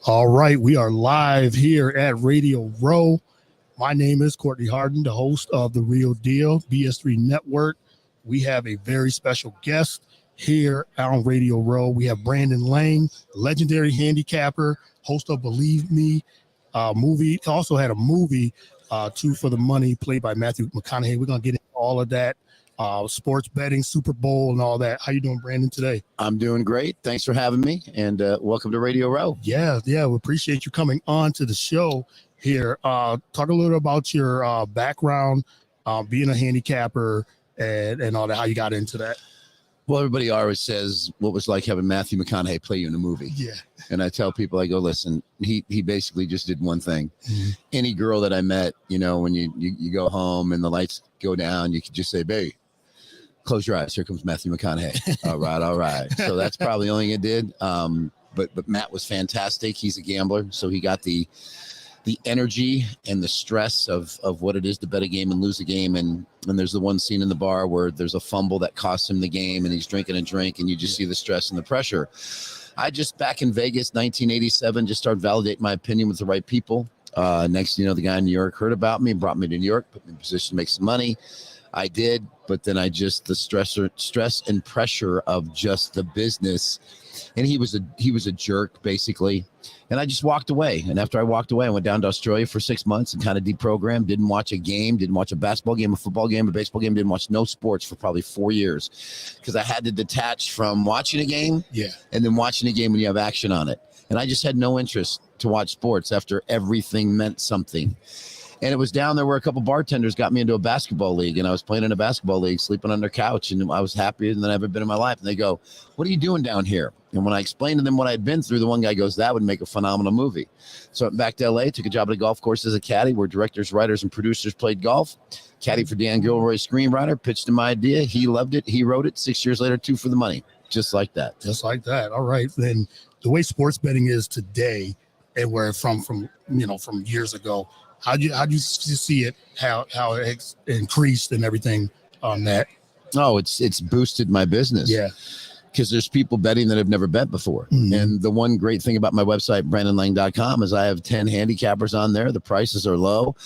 All right, we are live here at Radio Row. My name is Courtney Harden, the host of The Real Deal, BS3 Network. We have a very special guest here on Radio Row. We have Brandon Lang, legendary handicapper, host of Believe Me movie. Also had a movie, Two for the Money, played by Matthew McConaughey. We're going to get into all of that. Sports betting, Super Bowl, and all that. How you doing, Brandon, today? I'm doing great. Thanks for having me, and welcome to Radio Row. Yeah, we appreciate you coming on to the show here. Talk a little about your background, being a handicapper, and all that, how you got into that. Well, everybody always says what was like having Matthew McConaughey play you in a movie. Yeah. And I tell people, I go, listen, he basically just did one thing. Mm-hmm. Any girl that I met, when you go home and the lights go down, you can just say, babe, close your eyes. Here comes Matthew McConaughey. All right. So that's probably the only thing it did. But Matt was fantastic. He's a gambler, so he got the energy and the stress of what it is to bet a game and lose a game. And there's the one scene in the bar where there's a fumble that costs him the game, and he's drinking a drink, and you just see the stress and the pressure. I just, back in Vegas, 1987, just started validating my opinion with the right people. Next, the guy in New York heard about me, brought me to New York, put me in a position to make some money. I did, but then the stress and pressure of just the business, and he was a jerk basically, and I just walked away. And after I walked away, I went down to Australia for 6 months and kind of deprogrammed. Didn't watch a game, didn't watch a basketball game, a football game, a baseball game. Didn't watch no sports for probably 4 years because I had to detach from watching a game, and then watching a game when you have action on it. And I just had no interest to watch sports after everything meant something. And it was down there where a couple bartenders got me into a basketball league, and I was playing in a basketball league, sleeping on their couch, and I was happier than I've ever been in my life. And they go, "What are you doing down here?" And when I explained to them what I'd been through, the one guy goes, "That would make a phenomenal movie." So I went back to LA, took a job at a golf course as a caddy where directors, writers, and producers played golf. Caddy for Dan Gilroy, screenwriter, pitched him my idea. He loved it. He wrote it. 6 years later, Two for the Money. Just like that. Just like that. All right. Then the way sports betting is today, and where from years ago, how do you see it? How it increased and everything on that? Oh, it's boosted my business. Yeah, because there's people betting that have never bet before. Mm-hmm. And the one great thing about my website, brandonlang.com, is I have 10 handicappers on there. The prices are low.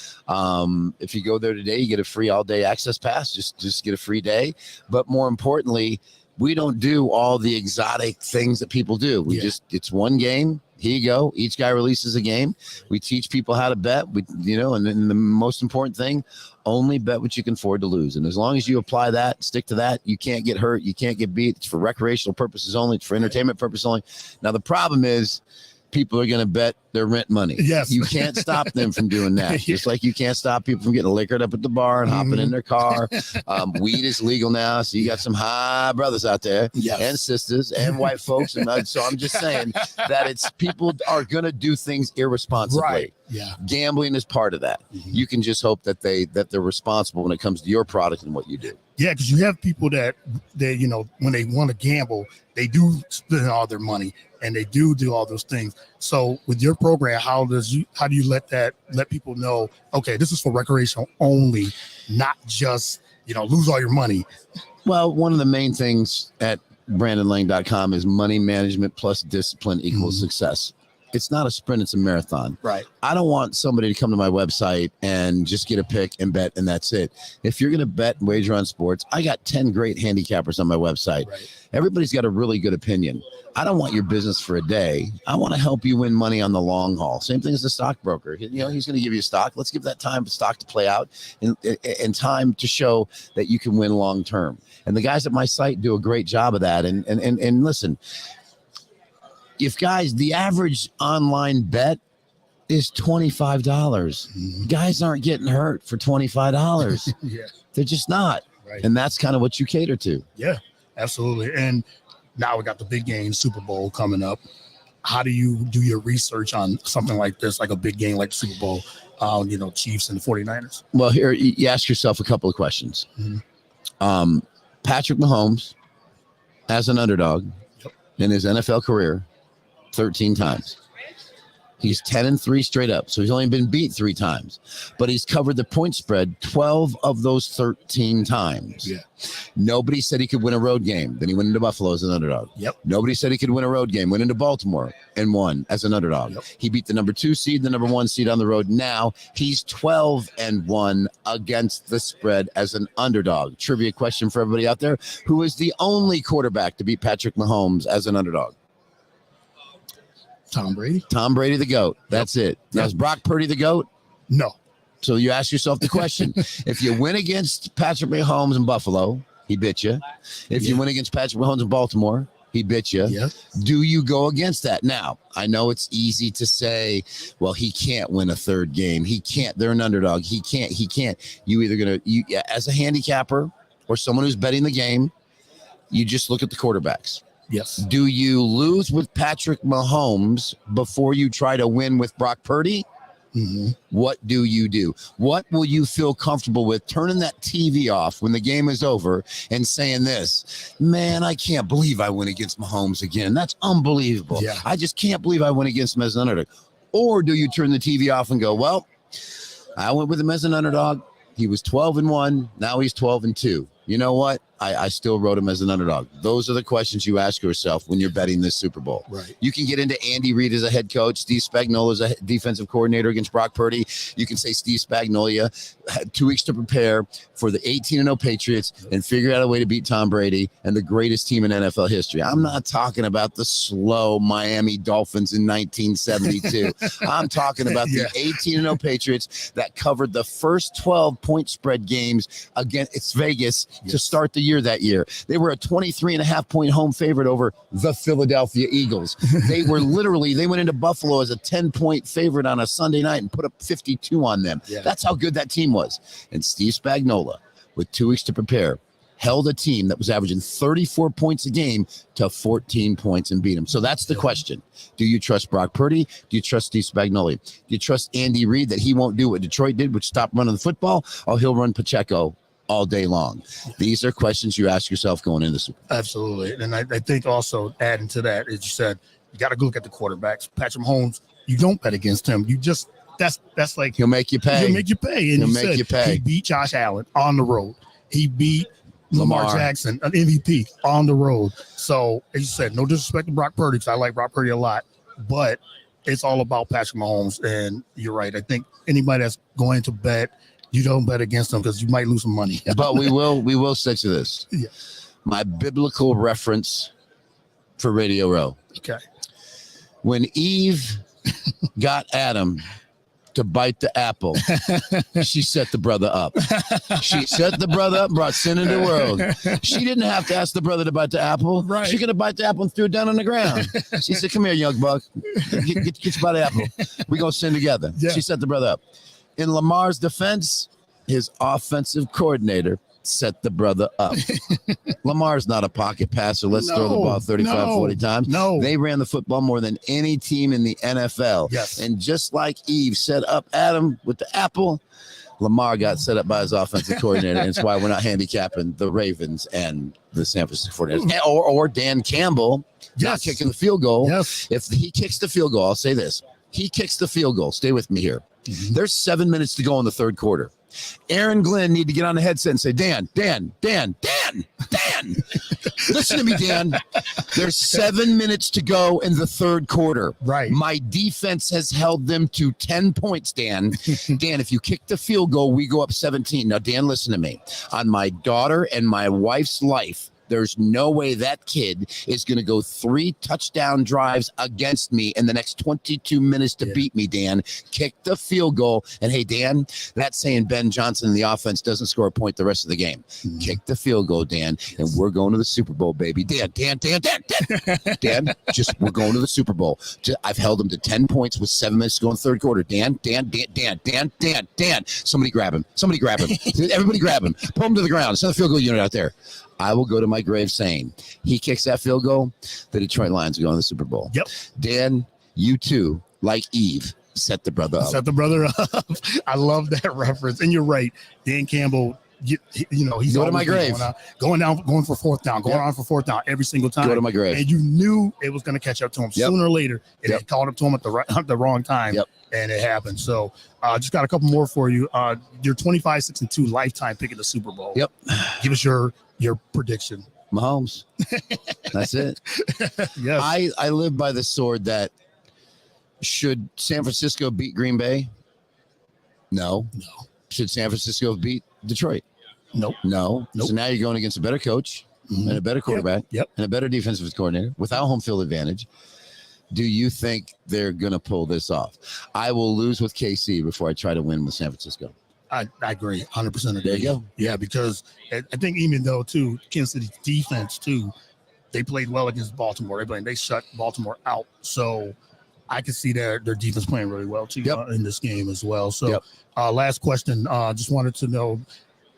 If you go there today, you get a free all-day access pass. Just get a free day. But more importantly, we don't do all the exotic things that people do. It's one game. Here you go. Each guy releases a game. We teach people how to bet. And then the most important thing, only bet what you can afford to lose. And as long as you apply that, stick to that, you can't get hurt. You can't get beat. It's for recreational purposes only. It's for entertainment purposes only. Now, the problem is people are going to bet their rent money. Yes. You can't stop them from doing that. Just like you can't stop people from getting liquored up at the bar and hopping in their car. Weed is legal now. So you got some high brothers out there and sisters and white folks. And so I'm just saying that people are going to do things irresponsibly. Right. Yeah. Gambling is part of that. Mm-hmm. You can just hope that they're responsible when it comes to your product and what you do. Yeah, because you have people that when they want to gamble, they do spend all their money and they do all those things. So with your program, how do you let people know, okay, this is for recreational only, not just lose all your money? Well, one of the main things at brandonlang.com is money management plus discipline equals success. It's not a sprint, it's a marathon. Right. I don't want somebody to come to my website and just get a pick and bet and that's it. If you're going to bet and wager on sports, I got 10 great handicappers on my website. Right. Everybody's got a really good opinion. I don't want your business for a day. I want to help you win money on the long haul. Same thing as a stockbroker. He's going to give you a stock. Let's give that time for stock to play out and time to show that you can win long term. And the guys at my site do a great job of that. And listen, the average online bet is $25. Mm-hmm. Guys aren't getting hurt for $25. Yeah. They're just not. Right. And that's kind of what you cater to. Yeah, absolutely. And now we got the big game, Super Bowl, coming up. How do you do your research on something like this, like a big game like Super Bowl, Chiefs and the 49ers? Well, here, you ask yourself a couple of questions. Mm-hmm. Patrick Mahomes, as an underdog in his NFL career, 13 times. He's 10-3 straight up. So he's only been beat 3 times. But he's covered the point spread 12 of those 13 times. Yeah. Nobody said he could win a road game. Then he went into Buffalo as an underdog. Yep. Nobody said he could win a road game. Went into Baltimore and won as an underdog. Yep. He beat the number 2 seed, the number 1 seed on the road. Now he's 12-1 against the spread as an underdog. Trivia question for everybody out there. Who is the only quarterback to beat Patrick Mahomes as an underdog? Tom Brady. Tom Brady, the GOAT. That's it. Now, is Brock Purdy the GOAT? No. So you ask yourself the question. If you win against Patrick Mahomes in Buffalo, he bit you. If you win against Patrick Mahomes in Baltimore, he bit you. Yeah. Do you go against that? Now, I know it's easy to say, well, he can't win a third game. He can't. They're an underdog. He can't. You either going to, as a handicapper or someone who's betting the game, you just look at the quarterbacks. Yes. Do you lose with Patrick Mahomes before you try to win with Brock Purdy? Mm-hmm. What do you do? What will you feel comfortable with turning that TV off when the game is over and saying this, man, I can't believe I went against Mahomes again. That's unbelievable. Yeah. I just can't believe I went against him as an underdog. Or do you turn the TV off and go, well, I went with him as an underdog. He was 12-1. Now he's 12-2. You know what? I still wrote him as an underdog. Those are the questions you ask yourself when you're betting this Super Bowl. Right. You can get into Andy Reid as a head coach, Steve Spagnuolo as a defensive coordinator against Brock Purdy. You can say Steve Spagnuolo had 2 weeks to prepare for the 18-0 Patriots and figure out a way to beat Tom Brady and the greatest team in NFL history. I'm not talking about the slow Miami Dolphins in 1972. I'm talking about the 18-0 Patriots that covered the first 12 point spread games against Vegas to start the year that year. They were a 23.5 point home favorite over the Philadelphia Eagles. They went into Buffalo as a 10 point favorite on a Sunday night and put up 52 on them. Yeah. That's how good that team was. And Steve Spagnuolo, with 2 weeks to prepare, held a team that was averaging 34 points a game to 14 points and beat them. So that's the question. Do you trust Brock Purdy? Do you trust Steve Spagnuolo? Do you trust Andy Reid that he won't do what Detroit did, which stop running the football, or he'll run Pacheco all day long? These are questions you ask yourself going into Super Bowl. Absolutely. And I think also adding to that, as you said, you got to look at the quarterbacks. Patrick Mahomes, you don't bet against him. You just, that's like, he'll make you pay. He'll make you pay. And he'll make you pay. He beat Josh Allen on the road. He beat Lamar Jackson, an MVP, on the road. So, as you said, no disrespect to Brock Purdy, because I like Brock Purdy a lot, but it's all about Patrick Mahomes. And you're right. I think anybody that's going to bet, you don't bet against them because you might lose some money. But we will stick to this. Yeah. My biblical reference for Radio Row. Okay. When Eve got Adam to bite the apple, she set the brother up. She set the brother up, brought sin into the world. She didn't have to ask the brother to bite the apple. Right. She could have bite the apple and threw it down on the ground. She said, come here, young buck. Get you by the apple. We're going to sin together. Yeah. She set the brother up. In Lamar's defense, his offensive coordinator set the brother up. Lamar's not a pocket passer. Let's throw the ball 40 times. No. They ran the football more than any team in the NFL. Yes. And just like Eve set up Adam with the apple, Lamar got set up by his offensive coordinator. And it's why we're not handicapping the Ravens and the San Francisco 49ers. Or Dan Campbell not kicking the field goal. Yes. If he kicks the field goal, I'll say this. He kicks the field goal. Stay with me here. Mm-hmm. There's 7 minutes to go in the third quarter. Aaron Glenn need to get on the headset and say, Dan. Listen to me, Dan. There's 7 minutes to go in the third quarter. Right. My defense has held them to 10 points, Dan. Dan, if you kick the field goal, we go up 17. Now, Dan, listen to me. On my daughter and my wife's life, there's no way that kid is going to go 3 touchdown drives against me in the next 22 minutes to beat me, Dan. Kick the field goal. And, hey, Dan, that's saying Ben Johnson in the offense doesn't score a point the rest of the game. Mm-hmm. Kick the field goal, Dan, and we're going to the Super Bowl, baby. Dan, we're going to the Super Bowl. I've held him to 10 points with 7 minutes to go in the third quarter. Dan. Somebody grab him. Everybody grab him. Pull him to the ground. It's not a field goal unit out there. I will go to my grave saying, he kicks that field goal, the Detroit Lions are going to the Super Bowl. Yep. Dan, you too, like Eve, set the brother up. I love that reference. And you're right. Dan Campbell he's Go to my always grave. going for fourth down, on for fourth down every single time. Go to my grave. And you knew it was going to catch up to him sooner or later. And it caught up to him at the wrong time. And it happened. So just got a couple more for you. Your 25-6-2 lifetime pick at the Super Bowl. Give us your prediction. Mahomes. That's it. Yes. I live by the sword that should San Francisco beat Green Bay? No. Should San Francisco beat Detroit? No. So now you're going against a better coach and a better quarterback and a better defensive coordinator without home field advantage. Do you think they're going to pull this off? I will lose with KC before I try to win with San Francisco. I agree. 100% agree. There you go. Yeah, because I think even though, too, Kansas City's defense, too, they played well against Baltimore. They shut Baltimore out. So I could see their defense playing really well, too, in this game as well. So last question. Just wanted to know,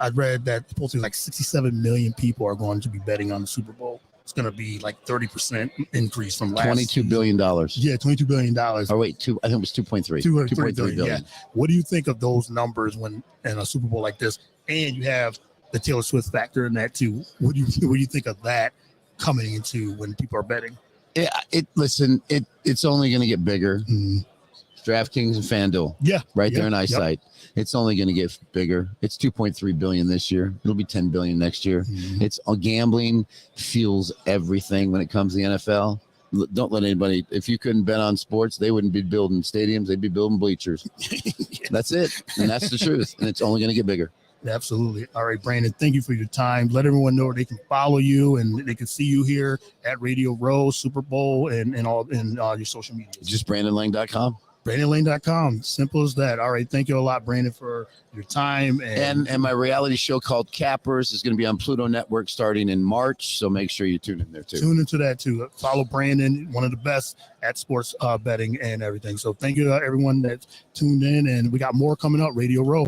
I read that supposedly like 67 million people are going to be betting on the Super Bowl. It's going to be like 30% increase from last $22 billion. Yeah, $22 billion. Oh, wait, I think it was 2.3. 2.3 billion. Yeah. What do you think of those numbers when in a Super Bowl like this? And you have the Taylor Swift factor in that too. What do you think of that coming into when people are betting? It's only going to get bigger. DraftKings and FanDuel. Right there in eyesight. It's only going to get bigger. It's 2.3 billion this year. It'll be 10 billion next year. It's gambling fuels everything when it comes to the NFL. Don't let anybody, if you couldn't bet on sports, they wouldn't be building stadiums. They'd be building bleachers. That's it. And that's the truth. And it's only going to get bigger. Absolutely. All right, Brandon, thank you for your time. Let everyone know where they can follow you and they can see you here at Radio Row, Super Bowl, and all your social media. Just BrandonLang.com. BrandonLane.com. Simple as that. All right. Thank you a lot, Brandon, for your time. And my reality show called Cappers is going to be on Pluto Network starting in March. So make sure you tune in there, too. Tune into that, too. Follow Brandon, one of the best at sports betting and everything. So thank you to everyone that tuned in. And we got more coming up. Radio Row.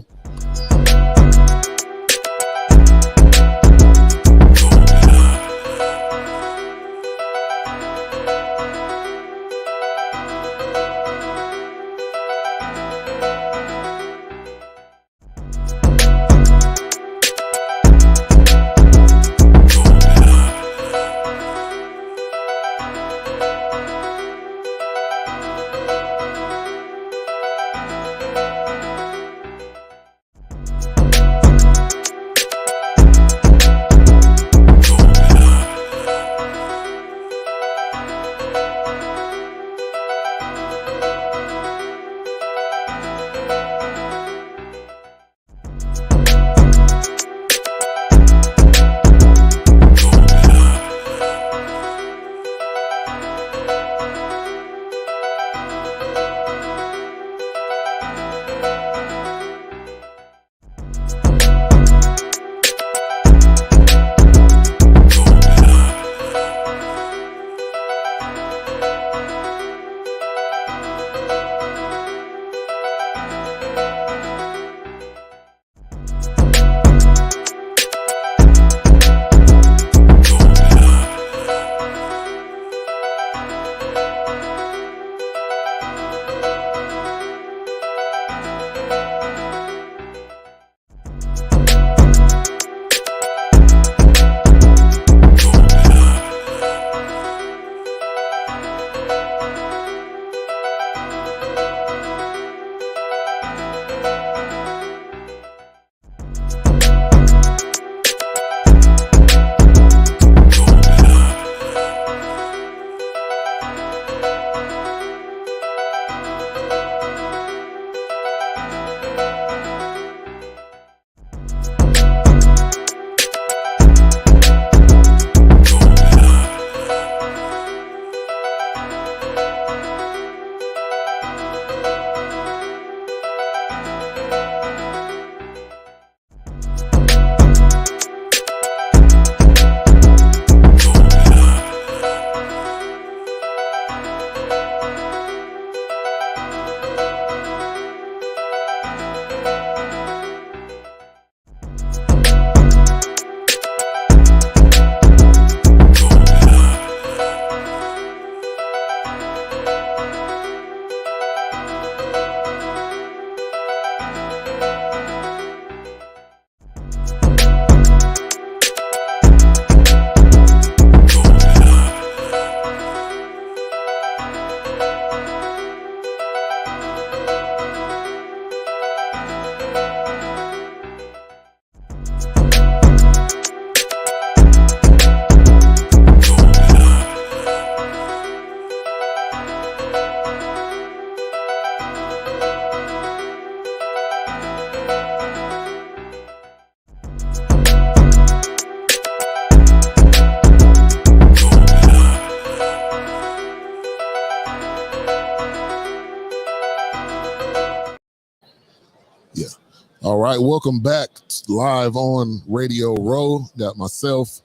All right, welcome back live on Radio Row. Got myself,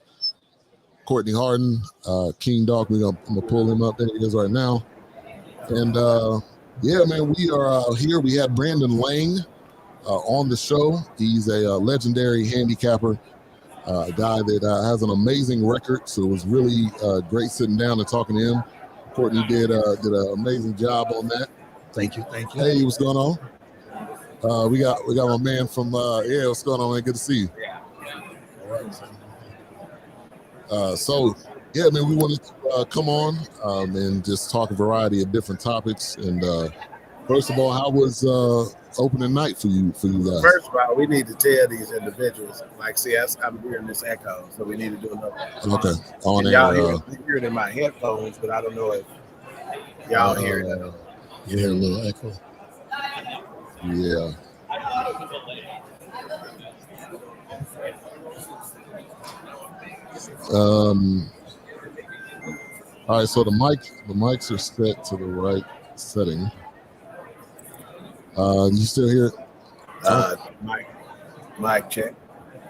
Courtney Harden, King Dog. I'm gonna pull him up. There he is right now. And yeah, man, we are here. We had Brandon Lang on the show. He's a legendary handicapper, a guy that has an amazing record. So it was really great sitting down and talking to him. Courtney did an amazing job on that. Thank you. Hey, what's going on? We got my man from yeah. What's going on, man? Good to see you. So yeah, man, we wanted to come on and just talk a variety of different topics. And first of all, how was opening night for you guys? First of all, we need to tell these individuals, like, see, I'm hearing this echo, so we need to do another. Okay, on and air. Y'all hear it in my headphones, but I don't know if y'all hear it. You hear a little echo. Yeah. All right, so the mics are set to the right setting. You still hear it? Mic check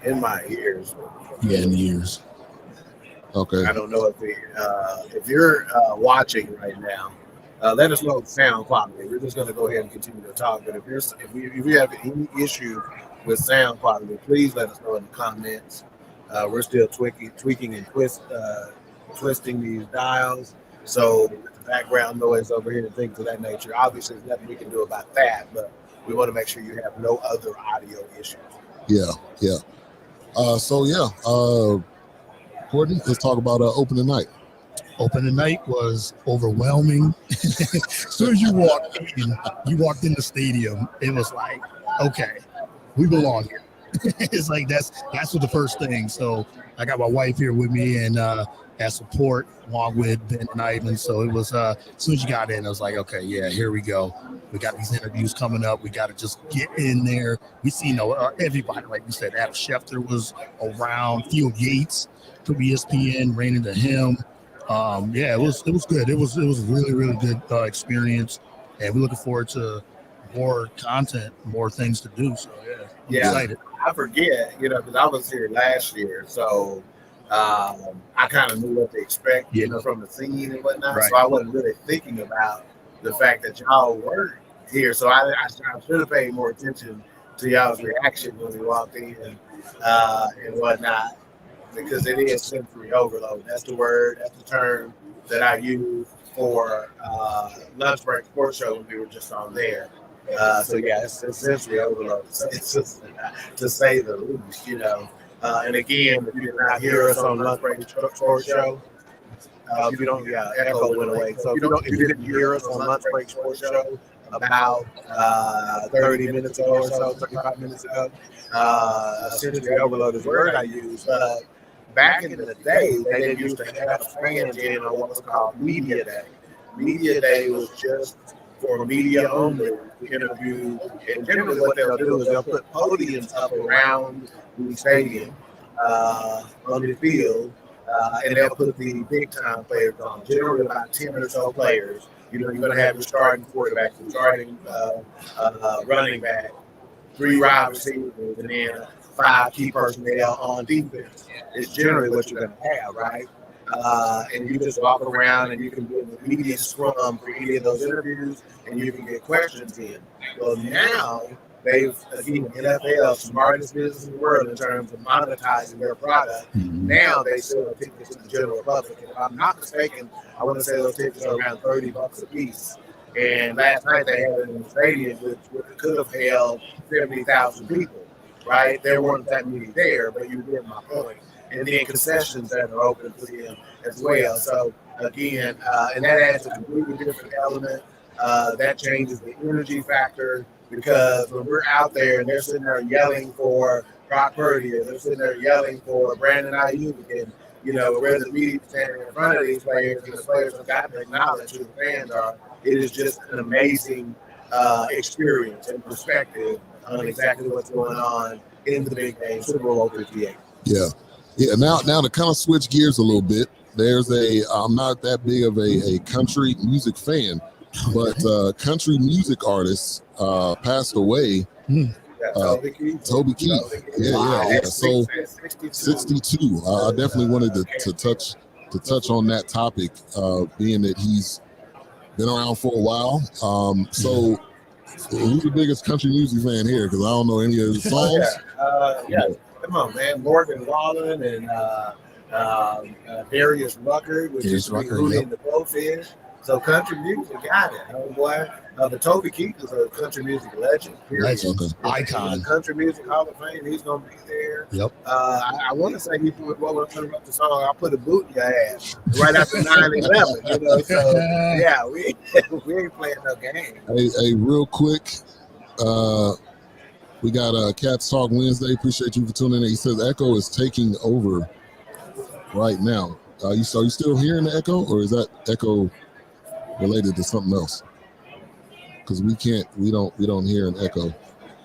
in my ears. Yeah, in the ears. Okay. I don't know if you're watching right now. Let us know the sound quality. We're just going to go ahead and continue to talk. But if you have any issue with sound quality, please let us know in the comments. We're still tweaking and twisting these dials. So the background noise over here and things of that nature. Obviously, there's nothing we can do about that. But we want to make sure you have no other audio issues. Yeah. So yeah, Courtney, let's talk about opening night. Opening night was overwhelming. As soon as you walked in the stadium, it was like, okay, we belong here. It's like that's what the first thing. So I got my wife here with me and as support along with Ben and Ivan. So it was as soon as you got in, I was like, okay, yeah, here we go. We got these interviews coming up. We got to just get in there. We see everybody, like you said. Adam Schefter was around. Field Yates from ESPN ran into him. Yeah, it was good. It was a really, really good experience, and we're looking forward to more content, more things to do. So I'm excited. I forget, because I was here last year, so I kind of knew what to expect, from the scene and whatnot. Right. So I wasn't really thinking about the fact that y'all weren't here. So I should have paid more attention to y'all's reaction when we walked in and whatnot. Because it is sensory overload. That's the word, that's the term that I use for lunch break sports show when we were just on there. So yeah, it's sensory overload. It's just, to say the least, And again, if you did not hear us on lunch break sports show, if you don't, echo went away. So if you didn't hear us on lunch break sports show about 30 minutes ago or so, 35 minutes ago, sensory overload is the word I use. Back in the day, they didn't used to have fans in on what was called Media Day. Media Day was just for media only to interview. And generally what they'll do is they'll put podiums up around the stadium on the field, and they'll put the big-time players on, generally about 10 or so players. You're going to have your starting quarterback, your starting running back, 3 wide receivers, and then 5 key personnel on defense. Is generally what you're going to have, right? And you just walk around and you can do the media scrum for any of those interviews and you can get questions in. Well, now NFL, smartest business in the world in terms of monetizing their product. Mm-hmm. Now they sell tickets to the general public. And if I'm not mistaken, I want to say those tickets are around $30 a piece. And last night they had it in the stadium, which could have held 70,000 people. Right? There weren't that many there, but you get my point. And then concessions that are open for them as well. So again, and that adds a completely different element. That changes the energy factor because when we're out there and they're sitting there yelling for Brock Purdy, or they're sitting there yelling for Brandon Ayuk, and where the media standing in front of these players, and the players have got to acknowledge who the fans are. It is just an amazing experience and perspective on exactly what's going on in the big game, Super Bowl 58. Yeah. Now to kind of switch gears a little bit, I'm not that big of a country music fan, but country music artists passed away Toby Keith. Toby Keith. Yeah. So 62. I definitely wanted to touch on that topic, being that he's been around for a while. So who's the biggest country music fan here? Because I don't know any of the songs. Come on, man. Morgan Wallen and Darius Rucker, which is who in the both is. So country music got it, oh boy. But Toby Keith is a country music legend. Icon. Country Music Hall of Fame. He's gonna be there. Yep. I want to say he put the song. I'll put a boot in your ass right after 9/11. You know, so yeah, we ain't playing no game. Hey, real quick, we got Cats Talk Wednesday. Appreciate you for tuning in. He says Echo is taking over right now. You still hearing the echo, or is that echo related to something else? Because we don't hear an echo.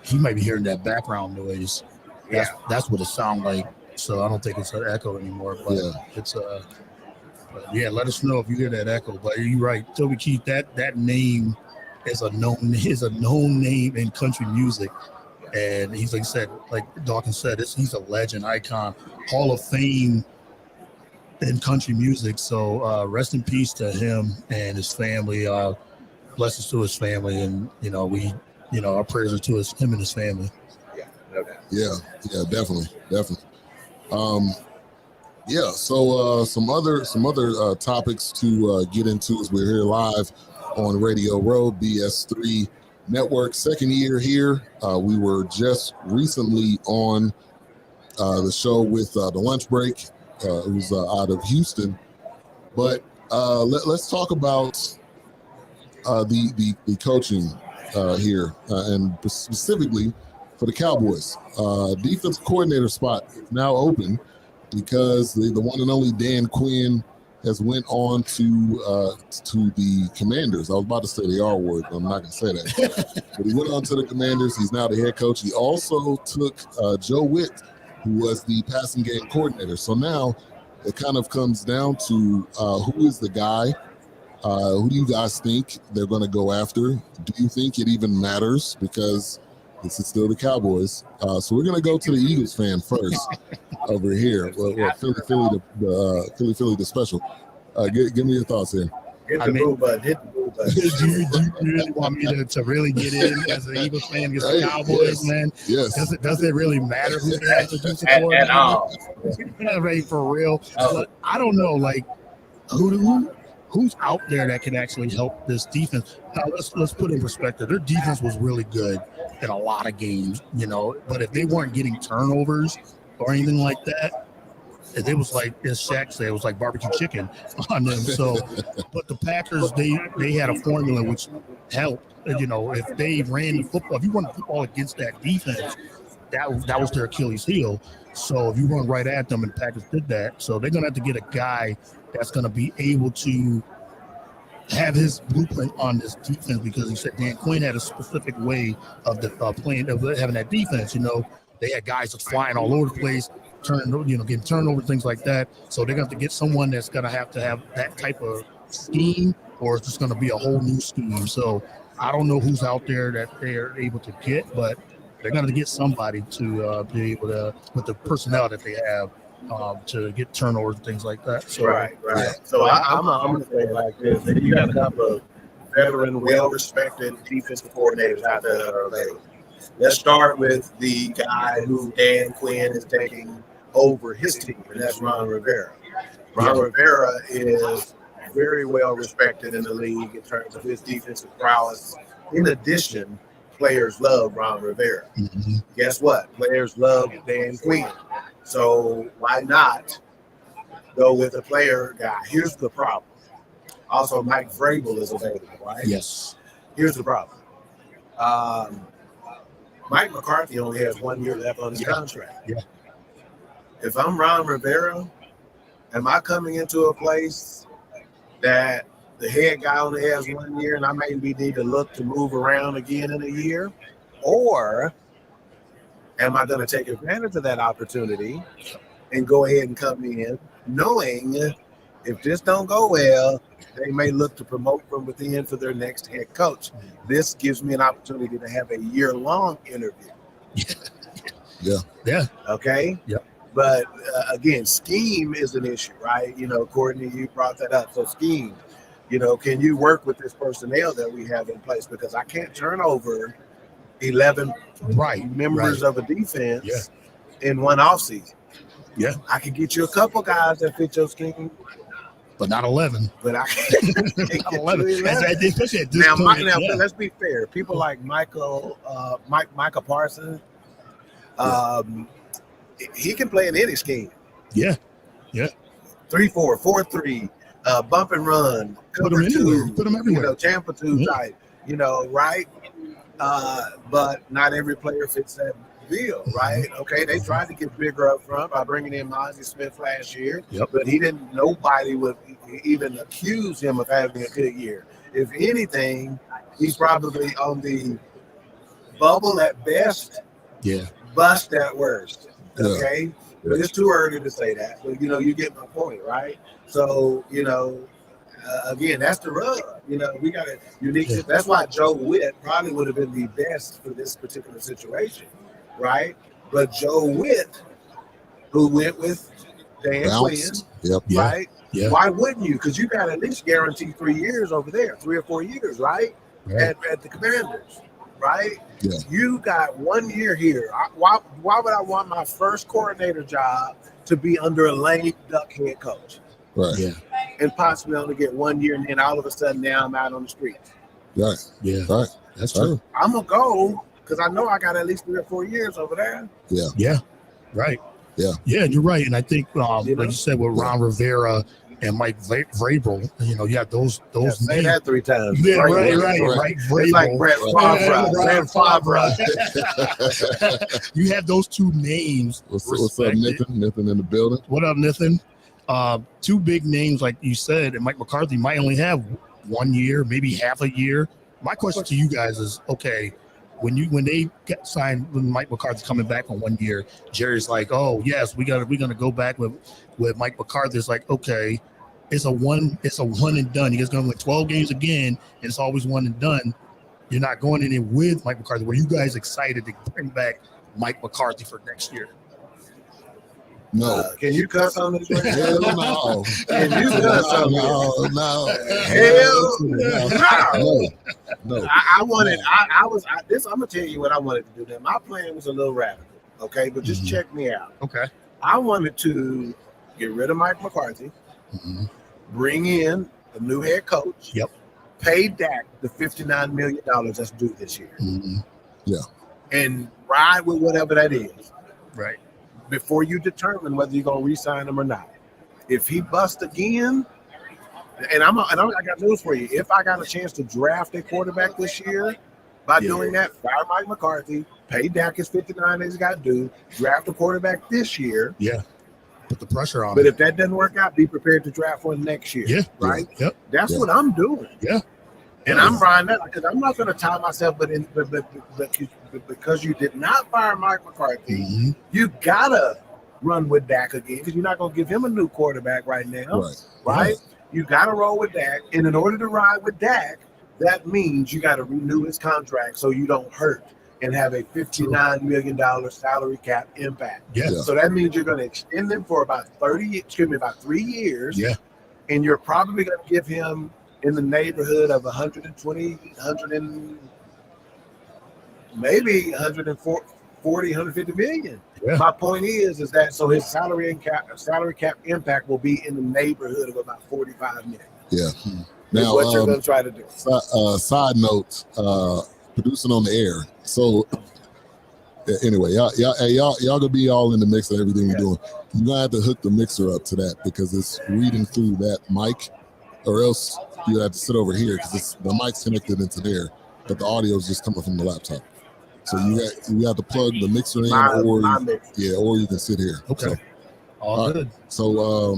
He might be hearing that background noise. That's what it sounds like. So I don't think it's an echo anymore. But it's let us know if you hear that echo. But you're right, Toby Keith. That name is a known name in country music, and he's like Dawkins said, he's a legend, icon, Hall of Fame in country music. So rest in peace to him and his family. Blessings to his family, and our prayers are to him and his family. Yeah, definitely. So some other topics to get into as we're here live on Radio Row, BS3 Network, second year here. We were just recently on the show with the lunch break, who's out of Houston. But let's talk about the coaching here, and specifically for the Cowboys. Defensive coordinator spot is now open because the one and only Dan Quinn has went on to the Commanders. I was about to say the R word, but I'm not going to say that. But he went on to the Commanders. He's now the head coach. He also took Joe Witt, who was the passing game coordinator. So now it kind of comes down to who is the guy. Who do you guys think they're going to go after? Do you think it even matters? Because this is still the Cowboys. So we're going to go to the Eagles fan first over here. Philly the special. Give me your thoughts here. Hit the boo button. Do you really want me to really get in as an Eagles fan against the Cowboys, man? Yes. Does it really matter who they have to do support? At all. Right, for real. But I don't know, like, who's out there that can actually help this defense? Now, let's put in perspective. Their defense was really good in a lot of games, but if they weren't getting turnovers or anything like that, it was like, as Shaq said, it was like barbecue chicken on them. So, but the Packers, they had a formula which helped. If they ran the football, if you run the football against that defense, that was their Achilles heel. So if you run right at them, and the Packers did that, so they're gonna have to get a guy that's going to be able to have his blueprint on this defense, because he said Dan Quinn had a specific way of playing, of having that defense. They had guys that's flying all over the place, getting turnover, things like that. So they're going to have to get someone that's going to have that type of scheme, or it's just going to be a whole new scheme. So I don't know who's out there that they are able to get, but they're going to get somebody to be able to, with the personnel that they have, to get turnovers and things like that. So, right. So I'm going to say it like this: that you got a couple of veteran, well-respected defensive coordinators out there that are available. Let's start with the guy who Dan Quinn is taking over his team, and that's Ron Rivera. Rivera is very well respected in the league in terms of his defensive prowess. In addition, players love Ron Rivera. Mm-hmm. Guess what? Players love Dan Quinn. So why not go with a player guy? Here's the problem. Also, Mike Vrabel is available, right? Yes. Here's the problem. Mike McCarthy only has 1 year left on his contract. Yeah. If I'm Ron Rivera, am I coming into a place that the head guy only has 1 year and I maybe need to look to move around again in a year? Or am I going to take advantage of that opportunity and go ahead and come in, knowing if this don't go well, they may look to promote from within for their next head coach. This gives me an opportunity to have a year-long interview. Yeah. Okay. Yep. But again, scheme is an issue, right? Courtney, you brought that up. So scheme, can you work with this personnel that we have in place? Because I can't turn over 11 members of a defense in one offseason. Yeah. I can get you a couple guys that fit your scheme, but not 11. But I can't not 11. Especially at this now, point. Let's be fair. People like Micah Parsons, he can play in any scheme. Yeah. 3-4, 4-3, bump and run, cover two, put them everywhere. Tampa 2 type, right? But not every player fits that bill, right? Okay, they tried to get bigger up front by bringing in Mozzie Smith last year, but nobody would even accuse him of having a good year. If anything, he's probably on the bubble at best, bust at worst. Okay, but it's too early to say that. But you get my point, right? So again, that's the rub. We got a unique. That's why Joe Witt probably would have been the best for this particular situation, right? But Joe Witt, who went with Dan Quinn, right? Yeah. Why wouldn't you? Because you got at least guaranteed 3 years over there, 3 or 4 years, right? At the Commanders, right? Yeah. You got 1 year here. Why would I want my first coordinator job to be under a lame duck head coach? Right. Yeah. And possibly only get 1 year, and then all of a sudden now I'm out on the streets. Right. Yeah. Right. That's true. I'm gonna go because I know I got at least 3 or 4 years over there. Yeah. Yeah. Right. Yeah. Yeah, and you're right. And I think like you said with Ron Rivera and Mike Vrabel, you have those say names. that 3 times. Yeah, right. Vrabel. It's like Brett Favre. You have those 2 names. What's up, Nathan in the building? What up, Nathan? 2 big names, like you said, and Mike McCarthy might only have 1 year, maybe half a year. My question to you guys is, okay, when they get signed, when Mike McCarthy's coming back on 1 year, Jerry's like, oh yes, we're gonna go back with Mike McCarthy. It's like, okay, it's a one and done. You guys gonna win 12 games again, and it's always one and done. You're not going in it with Mike McCarthy. Were you guys excited to bring back Mike McCarthy for next year? No. Can you cuss on this? Hell no. Can you cuss on this? No. Hell no. I wanted. I'm gonna tell you what I wanted to do. Then my plan was a little radical. Okay, but just check me out. Okay. I wanted to get rid of Mike McCarthy, bring in a new head coach. Yep. Pay Dak the $59 million that's due this year. Yeah. And ride with whatever that is. Right. Before you determine whether you're gonna re-sign him or not. If he busts again, and I got news for you. If I got a chance to draft a quarterback this year, by doing that, fire Mike McCarthy, pay Dak his $59 that he's got to do, draft a quarterback this year. Yeah. Put the pressure on. But if that doesn't work out, be prepared to draft one next year. Yeah. Right. Yep. That's what I'm doing. Yeah. And I'm buying that because I'm not going to tie myself, but because you did not fire Mike McCarthy, you gotta run with Dak again because you're not going to give him a new quarterback right now, right? You got to roll with Dak, and in order to ride with Dak, that means you got to renew his contract so you don't hurt and have a $59 million salary cap impact. Yeah. So that means you're going to extend them for about 3 years. Yeah. And you're probably going to give him in the neighborhood of 120, 100 and maybe 140, 150 million. Yeah. My point is that so his salary cap impact will be in the neighborhood of about 45 million. Yeah. Now, what you're going to try to do. Side note, producing on the air. So anyway, y'all gonna be all in the mix of everything we're doing. You're gonna have to hook the mixer up to that because it's reading through that mic, or else you have to sit over here because the mic's connected into there, but the audio is just coming from the laptop. So you have to plug the mixer in, or you can sit here. Okay. So, all good. So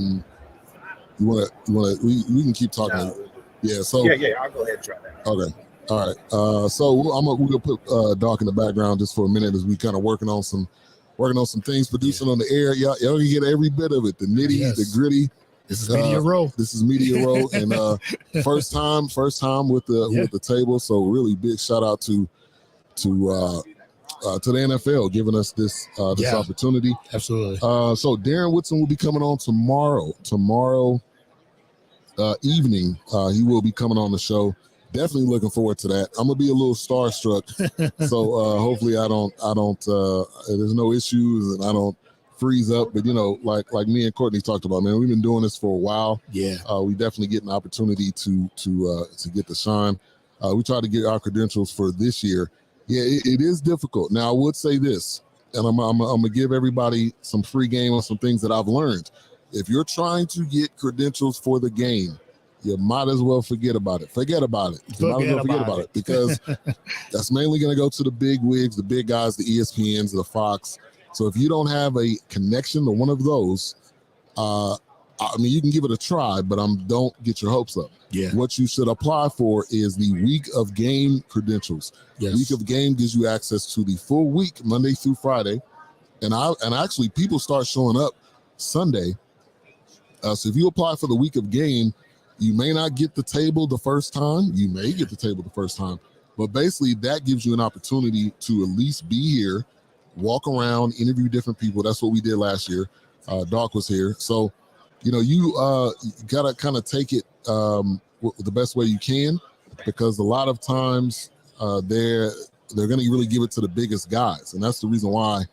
we can keep talking. Yeah. So yeah, I'll go ahead and try that. Okay. All right. So we're gonna put Doc in the background just for a minute as we kind of working on some things, producing on the air. Y'all can get every bit of it, the nitty, the gritty. This is Media Row. This is Media Row, and first time with the table. So really big shout out to to the NFL, giving us this opportunity. Absolutely. So Darren Woodson will be coming on tomorrow evening. He will be coming on the show. Definitely looking forward to that. I'm gonna be a little starstruck, so hopefully I don't. There's no issues and I don't freeze up. But like me and Courtney talked about, man, we've been doing this for a while. Yeah. We definitely get an opportunity to get the shine. We try to get our credentials for this year. Yeah, it is difficult. Now I would say this, and I'm gonna give everybody some free game on some things that I've learned. If you're trying to get credentials for the game, you might as well forget about it. Forget about it because that's mainly going to go to the big wigs, the big guys, the ESPNs, the Fox. So if you don't have a connection to one of those, you can give it a try, but don't get your hopes up. Yeah. What you should apply for is the week of game credentials. Yes. Week of game gives you access to the full week, Monday through Friday, and actually people start showing up Sunday. So if you apply for the week of game, you may not get the table the first time. You may get the table the first time. But basically, that gives you an opportunity to at least be here, walk around, interview different people. That's what we did last year. Doc was here. So, you got to kind of take it the best way you can, because a lot of times they're going to really give it to the biggest guys. And that's the reason why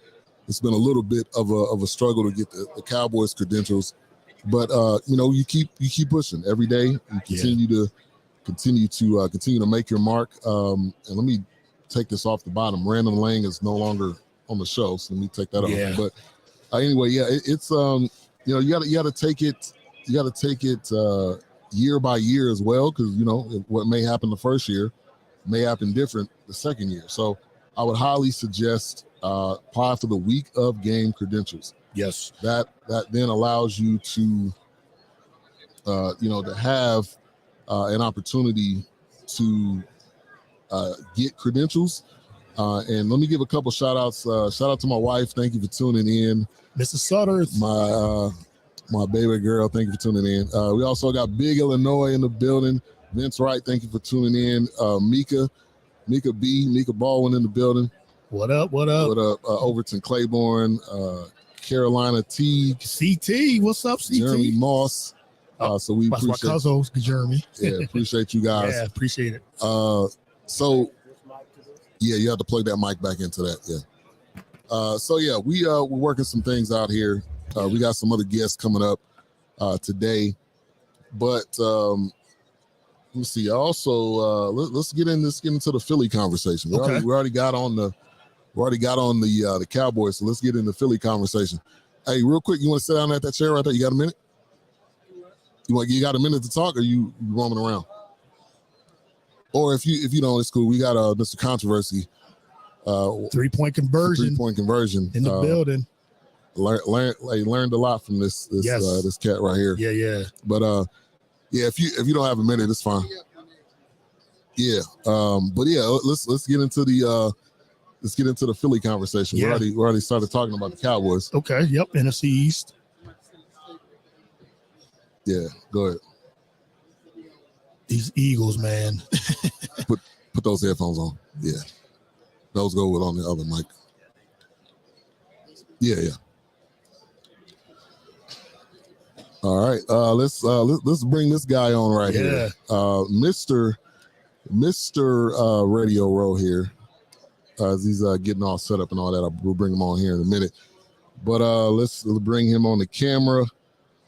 it's been a little bit of a struggle to get the Cowboys credentials. But you keep pushing every day. You continue to make your mark. And let me take this off the bottom. Random Lang is no longer on the show, so let me take that off. But anyway, it's you got to take it. You got to take it year by year as well, because what may happen the first year may happen different the second year. So I would highly suggest apply for the week of game credentials. Yes. That then allows you to, to have an opportunity to get credentials. And let me give a couple shout outs. Shout out to my wife. Thank you for tuning in. Mrs. Sutter. My baby girl. Thank you for tuning in. We also got Big Illinois in the building. Vince Wright. Thank you for tuning in. Mika Baldwin in the building. What up? Overton Claiborne. Carolina Teague, CT, what's up, CT? Jeremy Moss. So we appreciate my cousin, Jeremy. Yeah, appreciate you guys. Yeah, appreciate it. So yeah, you have to plug that mic back into that. Yeah. So yeah, we're working some things out here. We got some other guests coming up today, but let's see. Also, let's get into the Philly conversation. We already got on the Cowboys, so let's get in the Philly conversation. Hey, real quick, you want to sit down at that chair right there? You got a minute? You got a minute to talk, or you roaming around? Or if you don't, it's cool. We got Mr. Controversy. 3-point conversion in the building. Learned a lot from this cat right here. Yeah. But if you don't have a minute, it's fine. Yeah. But yeah, let's get into the Philly conversation. Yeah. We already started talking about the Cowboys. Okay. Yep. NFC East. Yeah. Go ahead. These Eagles, man. Put those headphones on. Yeah. Those go with on the other mic. Yeah. All right. Let's bring this guy on right here. Mr. Radio Row here. As he's getting all set up and all that. We'll bring him on here in a minute. But let's bring him on the camera.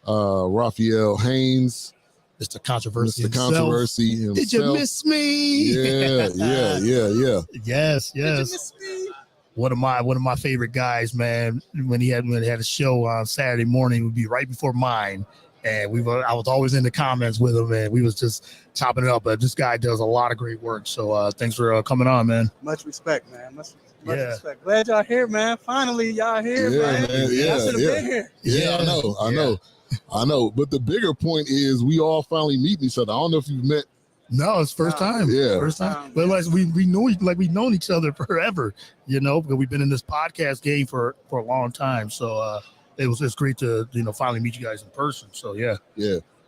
Raphael Haynes. Mr. Controversy. Mr. Controversy himself. Did you miss me? Yeah. Yes. Did you miss me? One of my favorite guys, man. When he had a show on Saturday morning, it would be right before mine. And I was always in the comments with him, and we was just chopping it up. But this guy does a lot of great work. So thanks for coming on, man. Much respect, man. Much respect. Glad y'all here, man. Finally, y'all here, man. Yeah, I should have been here. Yeah, I know. But the bigger point is we all finally meeting each other. I don't know if you've met. No, it's first time. Yeah, first time. But like we know, like we've known each other forever, because we've been in this podcast game for a long time. So it's great to finally meet you guys in person. So yeah.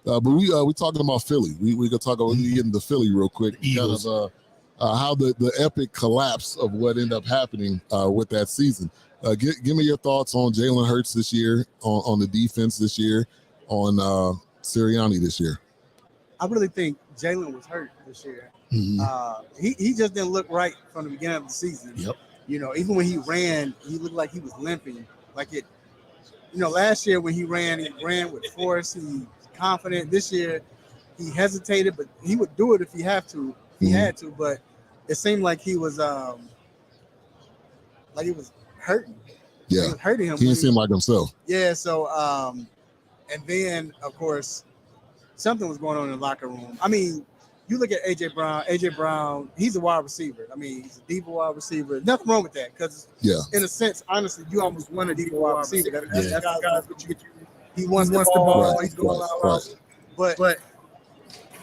But we talking about Philly. We gonna talk about getting the Philly real quick. Kind of how the epic collapse of what ended up happening with that season. Give me your thoughts on Jalen Hurts this year, on the defense this year, on Sirianni this year. I really think Jalen was hurt this year. He just didn't look right from the beginning of the season. Yep. You know, even when he ran, he looked like he was limping. Like it, you know, last year when he ran with force. He was confident. This year, he hesitated, but he would do it if he had to. But it seemed like he was hurting. Yeah, he was hurting him. He didn't seem like himself. Yeah. So, and then of course, something was going on in the locker room. I mean, you look at AJ Brown. AJ Brown, he's a wide receiver. I mean, he's a diva wide receiver. Nothing wrong with that, because in a sense, honestly, you almost want a diva wide receiver. That's the guy he wants the ball. He's going out. But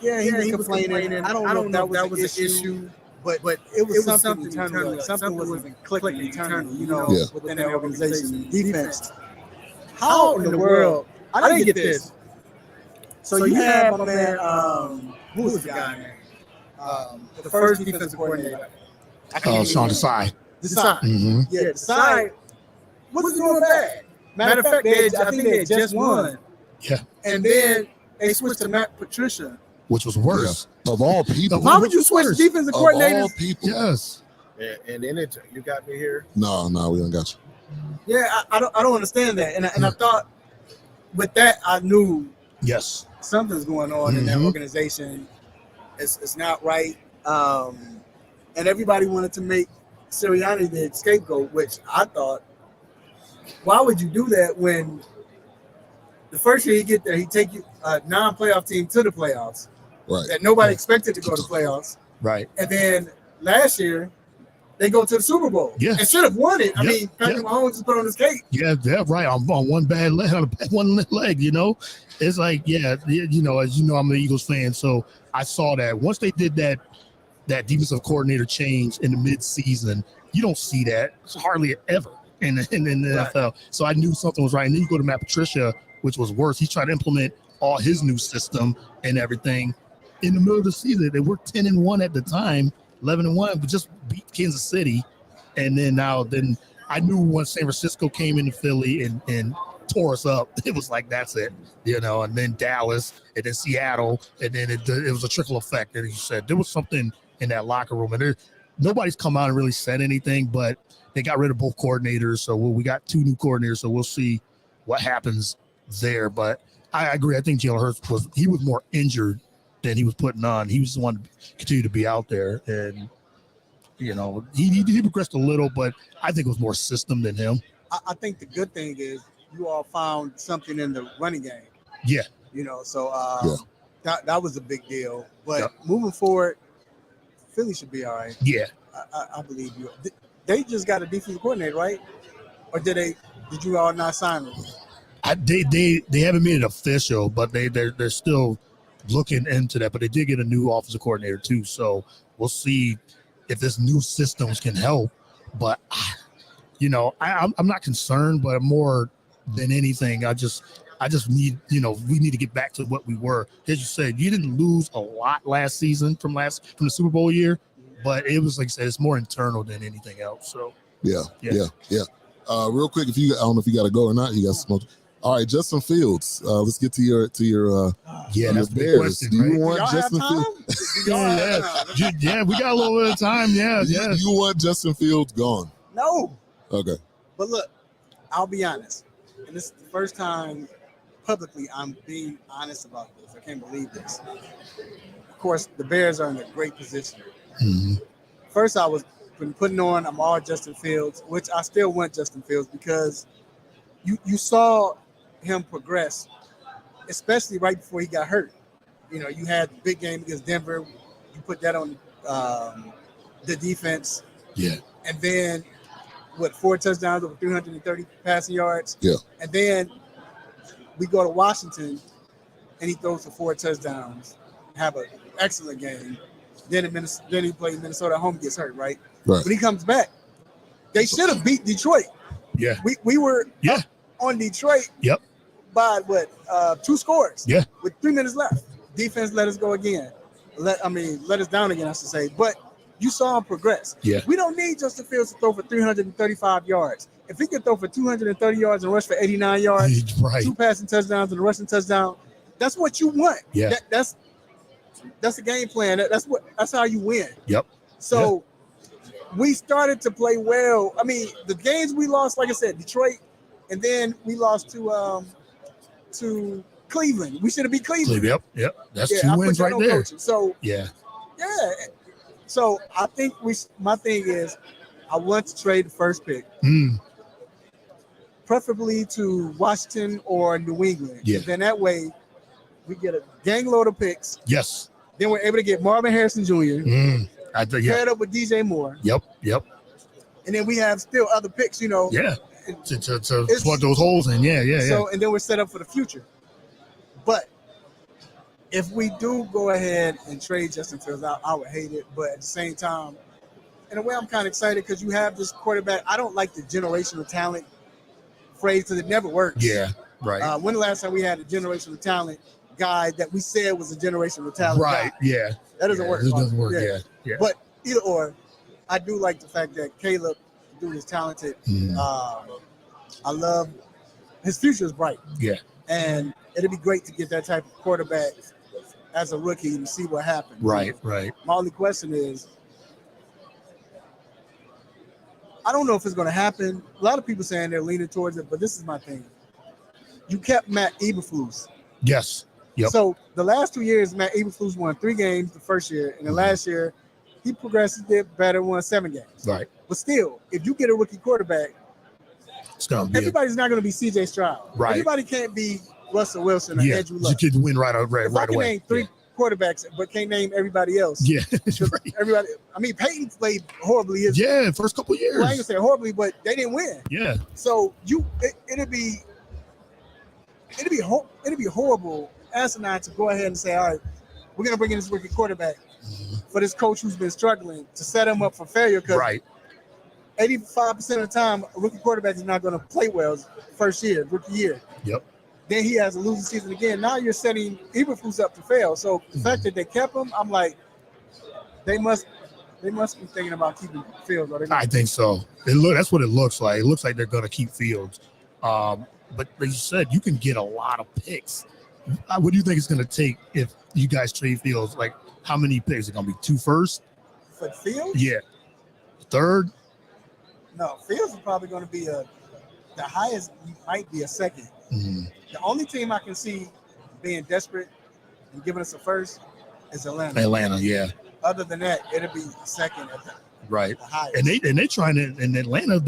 yeah, he was complaining. I don't know if that was an issue. But it was something internally. Something wasn't clicking internally, you know, within that organization. Defense. How in the world? I didn't get this. So you have my man, who was the guy, man? The first defensive coordinator. Sean Desai. Desai. Yeah, Desai wasn't doing bad. Matter of fact, I think they had just won. Yeah. And then they switched to Matt Patricia, which was worse. Of all people. Why would you switch defensive coordinators? Of all people. Yes. Yeah, and then you got me here. No, we don't got you. Yeah, I don't understand that. And I thought with that, I knew something's going on in that organization. It's not right. And everybody wanted to make Sirianni the scapegoat, which I thought, why would you do that when the first year you get there, he take you a non-playoff team to the playoffs, that nobody expected to go to playoffs, right? And then last year they go to the Super Bowl, and should have won it. I mean, Patrick Mahomes just put on his cake. Yeah, right. On one bad leg, on one leg. You know, it's like you know, as you know, I'm an Eagles fan, so I saw that once they did that defensive coordinator change in the mid-season, you don't see that hardly ever in the NFL. So I knew something was right. And then you go to Matt Patricia, which was worse. He's trying to implement all his new system and everything in the middle of the season. They were 10-1 at the time, 11-1, but just beat Kansas City. And then I knew once San Francisco came into Philly and tore us up, it was like, that's it, you know. And then Dallas, and then Seattle, and then it was a trickle effect. And he said there was something in that locker room, and nobody's come out and really said anything, but they got rid of both coordinators. So we got two new coordinators, so we'll see what happens there. But I agree. I think Jalen Hurts was more injured than he was putting on. He was the one to continue to be out there, and you know, he progressed a little, but I think it was more system than him. I think the good thing is you all found something in the running game. Yeah. You know, so that was a big deal. But moving forward, Philly should be all right. Yeah. I believe you. They just got a defensive coordinator, right? Or did you all not sign them? They haven't made it official, but they're still looking into that. But they did get a new offensive coordinator too, so we'll see if this new systems can help. But you know, I'm not concerned, but more than anything, I just need, you know, we need to get back to what we were. As you said, you didn't lose a lot last season from the Super Bowl year, but it was, like I said, it's more internal than anything else. So yeah. Real quick, I don't know if you got to go or not. You got smoke. All right, Justin Fields. Let's get to your that's your the Bears. question, Do you right? want Justin Fields? Yeah, we got a little bit of time. Yeah. You want Justin Fields gone? No. Okay. But look, I'll be honest, and this is the first time publicly I'm being honest about this. I can't believe this. Of course, the Bears are in a great position. Mm-hmm. First, I was putting on, I'm all Justin Fields, which I still want Justin Fields because you saw him progress, especially right before he got hurt. You know, you had the big game against Denver. You put that on the defense. Yeah. And then, 4 touchdowns, over 330 passing yards. Yeah. And then we go to Washington, and he throws for 4 touchdowns, have an excellent game. Then he plays Minnesota at home, gets hurt, right? Right. But he comes back. They should have beat Detroit. Yeah. We were up on Detroit. Yep. By 2 scores. Yeah. With 3 minutes left. Defense let us go again. Let us down again, I should say. But You saw him progress. Yeah. We don't need Justin Fields to throw for 335 yards. If he could throw for 230 yards and rush for 89 yards, Right. 2 passing touchdowns and a rushing touchdown, that's what you want. Yeah. That's the game plan. That's how you win. Yep. So we started to play well. I mean, the games we lost, like I said, Detroit, and then we lost to Cleveland. We should have beat Cleveland. Yep. That's 2 wins right there. Coaching. So yeah. So I think my thing is I want to trade the first pick. Preferably to Washington or New England. Yeah. Then that way we get a gang load of picks. Yes. Then we're able to get Marvin Harrison Jr. Paired up with DJ Moore. Yep. And then we have still other picks, Yeah. To plug those holes in. Yeah. So and then we're set up for the future. But if we do go ahead and trade Justin Fields, I would hate it. But at the same time, in a way, I'm kind of excited because you have this quarterback. I don't like the generational talent phrase because it never works. Yeah, right. When the last time we had a generational talent guy that we said was a generational talent right, guy? Yeah. That doesn't work. It doesn't work, yeah. But either or, I do like the fact that Caleb, dude, is talented. I love his future is bright. Yeah. And it'd be great to get that type of quarterback as a rookie and see what happens. Right. My only question is, I don't know if it's going to happen. A lot of people saying they're leaning towards it, but this is my thing. You kept Matt Eberflus. Yes. Yep. So the last 2 years, Matt Eberflus won 3 games the first year, and the last year, he progressively did better, won 7 games. Right. But still, if you get a rookie quarterback, everybody's not going to be C.J. Stroud. Right. Everybody can't be Russell Wilson or Andrew Luck. You can win right if away. I can name 3 quarterbacks, but can't name everybody else. Yeah. Right. Everybody. I mean, Peyton played horribly. First couple years. Well, I ain't gonna say horribly, but they didn't win. Yeah. So it'd be horrible, asinine to go ahead and say, all right, we're gonna bring in this rookie quarterback for this coach who's been struggling to set him up for failure. Because 85% of the time, a rookie quarterback is not going to play well first year, rookie year. Yep. Then he has a losing season again. Now you're setting Eberflus up to fail. So the fact that they kept him, I'm like, they must be thinking about keeping Fields. I think so. That's what it looks like. It looks like they're going to keep Fields. But like you said, you can get a lot of picks. What do you think it's going to take if you guys trade Fields? Like, how many picks? Is it going to be 2 firsts? For Fields? Yeah. 3rd? No, Fields is probably going to be the highest might be a 2nd. The only team I can see being desperate and giving us a 1st is Atlanta. Yeah. Other than that, it'll be 2nd at the highest. And they trying to in Atlanta.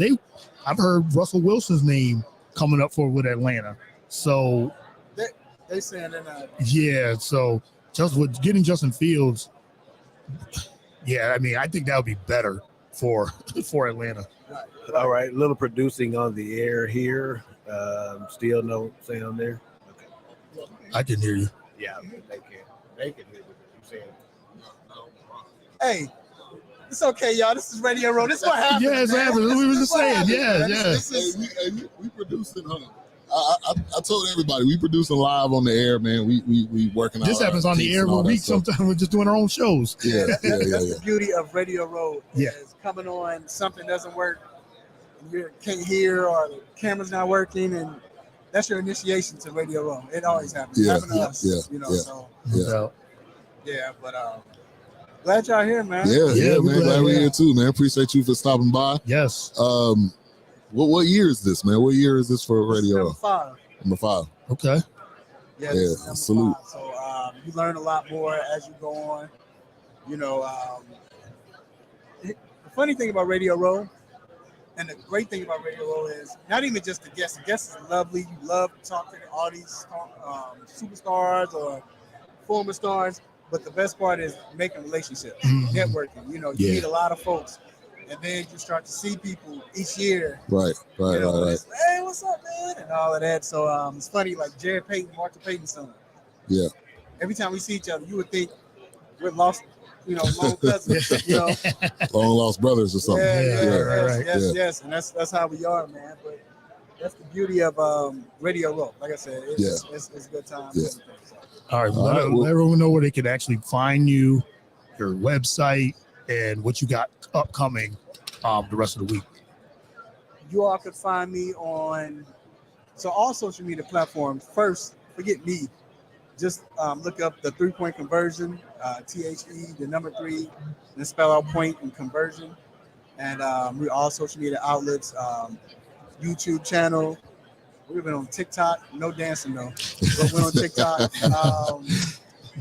I've heard Russell Wilson's name coming up with Atlanta. So they saying they're not. Yeah. So just with getting Justin Fields, I mean, I think that would be better for Atlanta. All right, a little producing on the air here. Still no sound there. Okay. I didn't hear you. Yeah, they can hear what you're saying. Hey, it's okay, y'all. This is Radio Row. This is what happens. Yeah, it's happening. We were just saying. We producing. Hold on. I told everybody we producing live on the air, man. We working. This happens on the air every week. Sometimes we're just doing our own shows. Yeah. That's the beauty of Radio Row. Yeah. Is coming on, something doesn't work, and you can't hear, or the camera's not working, and that's your initiation to Radio Row. It always happens. It happened to us. So but glad y'all here, man. Yeah, man. Glad we're here too, man. Appreciate you for stopping by. Yes. What year is this, man? What year is this for Radio Row? Number 5. Okay. Yeah, salute. 5. So you learn a lot more as you go on. The funny thing about Radio Row, and the great thing about Radio Row is not even just the guests. The guests is lovely. You love to talk to all these superstars or former stars. But the best part is making relationships, networking. You meet a lot of folks. And then you start to see people each year. Right. Hey, what's up, man? And all of that. So it's funny, like Jared Payton, Martha Payton's son. Yeah. Every time we see each other, you would think we're lost, long cousins, Long lost brothers or something. Yes. And that's how we are, man. But that's the beauty of Radio Row. Like I said, it's a good time. Yeah. All right. Let everyone know where they can actually find you, your website. and what you got upcoming the rest of the week. You all could find me on all social media platforms. First, forget me. Just look up the 3-point conversion, THE, the number 3, and spell out point and conversion. And we're all social media outlets, YouTube channel. We've been on TikTok, no dancing though, but we're on TikTok.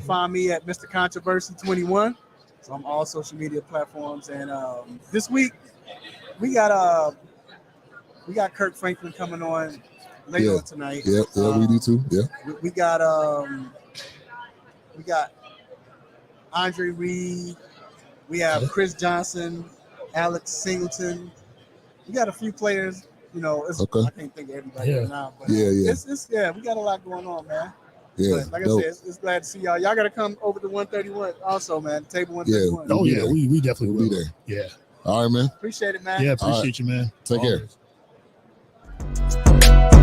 Find me at Mr. Controversy 21. So I'm all social media platforms. And this week we got Kirk Franklin coming on later on tonight. Yeah, we do too. Yeah. We got Andre Reed. We have Chris Johnson, Alex Singleton. We got a few players. I can't think of everybody right now, but it's we got a lot going on, man. Yeah, but like I said, it's glad to see y'all. Y'all got to come over to 131 also, man. Table 131. Oh yeah, we definitely will be there. Yeah. All right, man. Appreciate it, man. Yeah, appreciate you, man. Take Always. care.